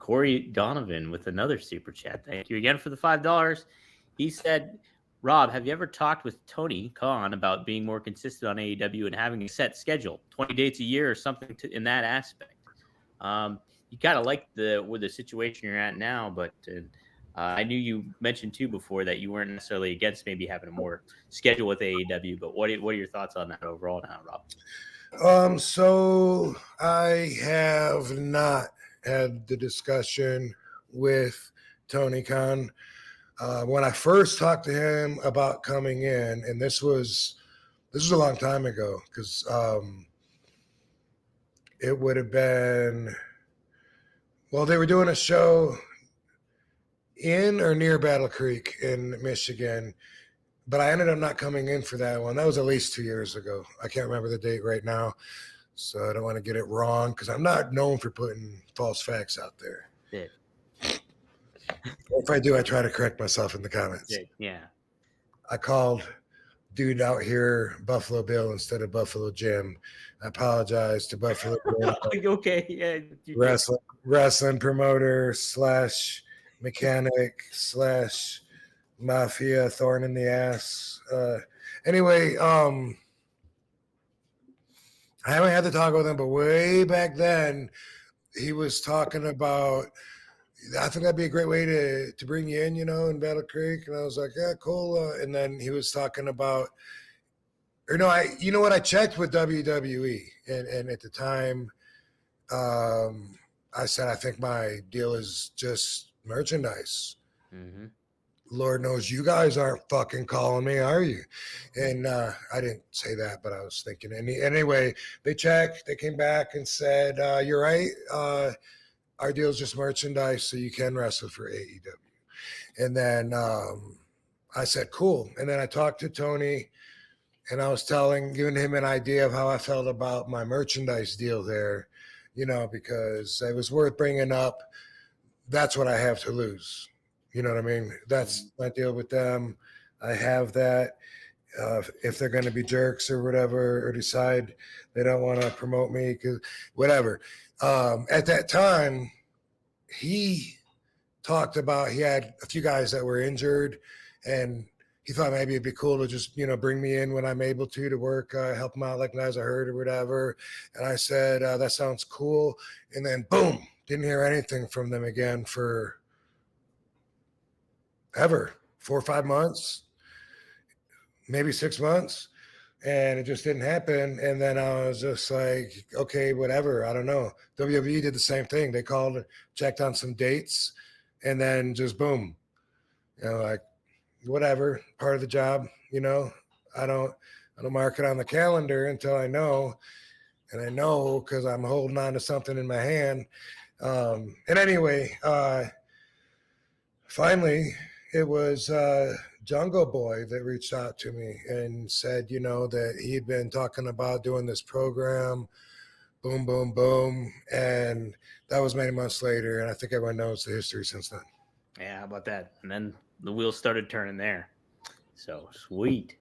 Corey Donovan with another super chat. Thank you again for the $5. He said, Rob, have you ever talked with Tony Khan about being more consistent on AEW and having a set schedule, 20 dates a year or something in that aspect? You kind of like the situation you're at now, but I knew you mentioned too before that you weren't necessarily against maybe having a more schedule with AEW. But what are your thoughts on that overall now, Rob? So I have not had the discussion with Tony Khan. When I first talked to him about coming in, and this was a long time ago, because it would have been, well, they were doing a show in or near Battle Creek in Michigan, but I ended up not coming in for that one. That was at least 2 years ago. I can't remember the date right now, so I don't want to get it wrong because I'm not known for putting false facts out there. Yeah. If I do, I try to correct myself in the comments. Yeah. I called dude out here Buffalo Bill instead of Buffalo Jim. I apologize to Buffalo Bill. Okay, yeah. Wrestling promoter / mechanic / mafia thorn in the ass. Anyway, I haven't had to talk with him, but way back then, he was talking about, I think that'd be a great way to bring you in, in Battle Creek. And I was like, yeah, cool. And then he was talking about, I checked with WWE, and at the time, I said, I think my deal is just merchandise. Mm-hmm. Lord knows you guys aren't fucking calling me, are you? And I didn't say that, but I was thinking. And anyway, they checked. They came back and said, you're right. Our deal is just merchandise, so you can wrestle for AEW. And then I said, cool. And then I talked to Tony, and I was giving him an idea of how I felt about my merchandise deal there, because it was worth bringing up. That's what I have to lose. You know what I mean? That's my deal with them. I have that. If they're going to be jerks or whatever, or decide they don't want to promote me, because whatever. At that time, he talked about he had a few guys that were injured, and he thought maybe it'd be cool to just, bring me in when I'm able to work, help them out like guys I heard or whatever. And I said, that sounds cool. And then boom, didn't hear anything from them again for ever, 4 or 5 months, maybe 6 months. And it just didn't happen. And then I was just like, okay, whatever. I don't know. WWE did the same thing. They called, checked on some dates, and then just boom, like whatever, part of the job. I don't mark it on the calendar until I know, and I know because I'm holding on to something in my hand. And anyway, finally, it was Jungle Boy that reached out to me and said, that he'd been talking about doing this program, boom, boom, boom. And that was many months later. And I think everyone knows the history since then. Yeah, how about that? And then the wheels started turning there. So sweet.